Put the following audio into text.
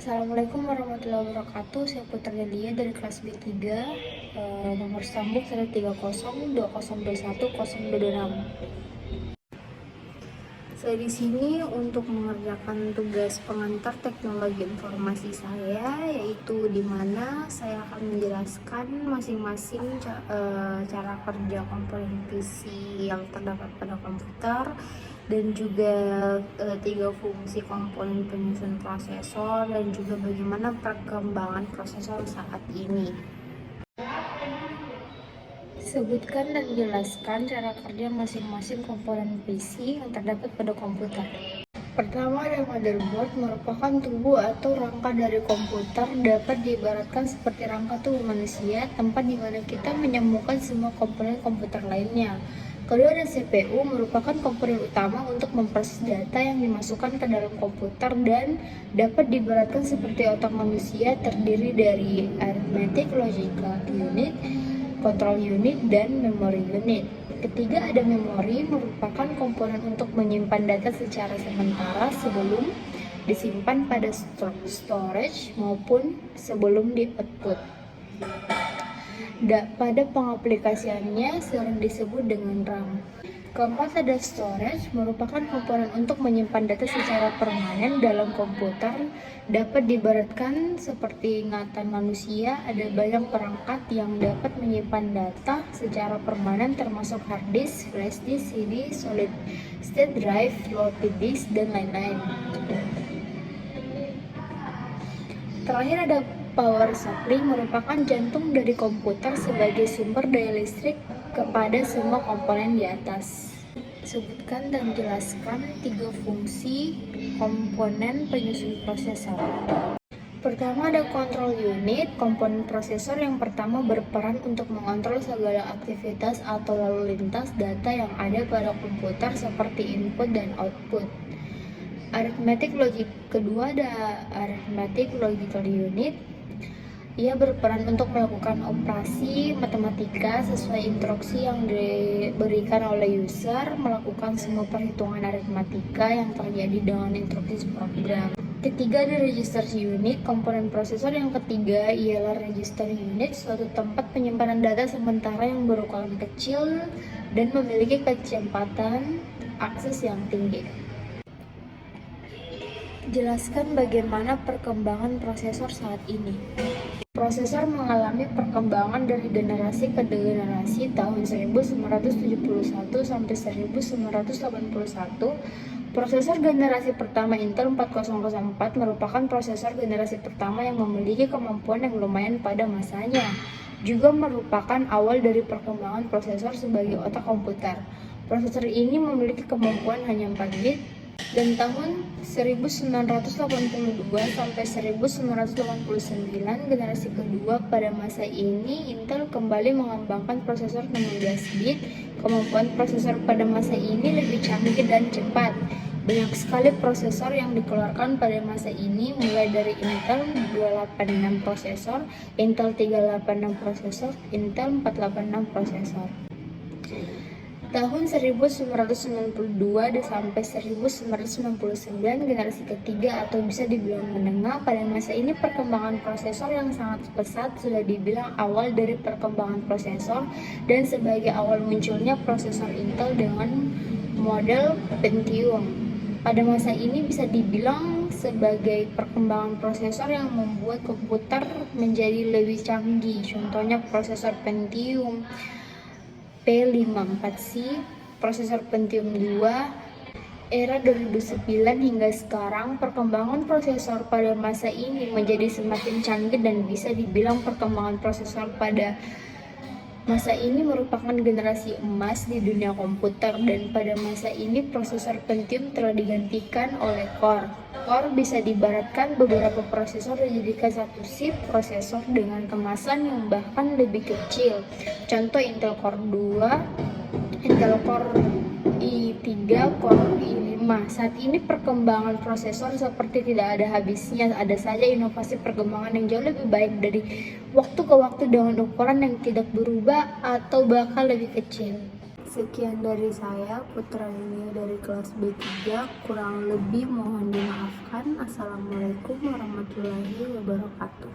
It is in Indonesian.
Assalamualaikum warahmatullahi wabarakatuh. Saya Putra Delia dari kelas B3, nomor sambung 13020210226. Saya di sini untuk mengerjakan tugas pengantar teknologi informasi saya, yaitu di mana saya akan menjelaskan masing-masing cara kerja komponen PC yang terdapat pada komputer dan juga 3 fungsi komponen penyusun prosesor dan juga bagaimana perkembangan prosesor saat ini. Sebutkan dan jelaskan cara kerja masing-masing komponen PC yang terdapat pada komputer. Pertama, ada motherboard, merupakan tubuh atau rangka dari komputer, dapat diibaratkan seperti rangka tubuh manusia, tempat di mana kita menyambungkan semua komponen komputer lainnya. Kedua, ada CPU, merupakan komponen utama untuk memproses data yang dimasukkan ke dalam komputer dan dapat diibaratkan seperti otak manusia, terdiri dari arithmetic, logical unit, control unit, dan memory unit. Ketiga, ada memori, merupakan komponen untuk menyimpan data secara sementara sebelum disimpan pada storage maupun sebelum di-output. Pada pengaplikasiannya sering disebut dengan RAM. Keempat, ada storage, merupakan komponen untuk menyimpan data secara permanen dalam komputer, dapat diibaratkan seperti ingatan manusia. Ada banyak perangkat yang dapat menyimpan data secara permanen termasuk hard disk, flash disk, CD, solid state drive, floppy disk, dan lain-lain. Terakhir, ada power supply, merupakan jantung dari komputer sebagai sumber daya listrik kepada semua komponen di atas. Sebutkan dan jelaskan 3 fungsi komponen penyusun prosesor. Pertama, ada control unit. Komponen prosesor yang pertama berperan untuk mengontrol segala aktivitas atau lalu lintas data yang ada pada komputer seperti input dan output. Arithmetic logic. Kedua, ada arithmetic logical unit. Ia berperan untuk melakukan operasi matematika sesuai instruksi yang diberikan oleh user, melakukan semua perhitungan aritmatika yang terjadi dengan instruksi program. Ketiga, ada register unit. Komponen prosesor yang ketiga ialah register unit, suatu tempat penyimpanan data sementara yang berukuran kecil dan memiliki kecepatan akses yang tinggi. Jelaskan bagaimana perkembangan prosesor saat ini. Prosesor mengalami perkembangan dari generasi ke generasi tahun 1971 sampai 1981. Prosesor generasi pertama Intel 4004 merupakan prosesor generasi pertama yang memiliki kemampuan yang lumayan pada masanya. Juga merupakan awal dari perkembangan prosesor sebagai otak komputer. Prosesor ini memiliki kemampuan hanya 4 bit. Dan tahun 1982 sampai 1989, generasi kedua, pada masa ini Intel kembali mengembangkan prosesor 16 bit. Kemampuan prosesor pada masa ini lebih canggih dan cepat. Banyak sekali prosesor yang dikeluarkan pada masa ini, mulai dari Intel 286 prosesor, Intel 386 prosesor, Intel 486 prosesor. Tahun 1992 sampai 1999, generasi ketiga atau bisa dibilang menengah. Pada masa ini perkembangan prosesor yang sangat pesat sudah dibilang awal dari perkembangan prosesor dan sebagai awal munculnya prosesor Intel dengan model Pentium. Pada masa ini bisa dibilang sebagai perkembangan prosesor yang membuat komputer menjadi lebih canggih. Contohnya prosesor Pentium P54C, prosesor Pentium 2, era 2009 hingga sekarang. Perkembangan prosesor pada masa ini menjadi semakin canggih dan bisa dibilang perkembangan prosesor pada masa ini merupakan generasi emas di dunia komputer, dan pada masa ini prosesor Pentium telah digantikan oleh Core. Core bisa diibaratkan beberapa prosesor dijadikan satu chip prosesor dengan kemasan yang bahkan lebih kecil. Contoh Intel Core 2, Intel Core i3, Core i5. Saat ini perkembangan prosesor seperti tidak ada habisnya. Ada saja inovasi perkembangan yang jauh lebih baik dari waktu ke waktu dengan ukuran yang tidak berubah atau bahkan lebih kecil. Sekian dari saya, Putra ini dari kelas B3. Kurang lebih mohon dimaafkan. Assalamualaikum warahmatullahi wabarakatuh.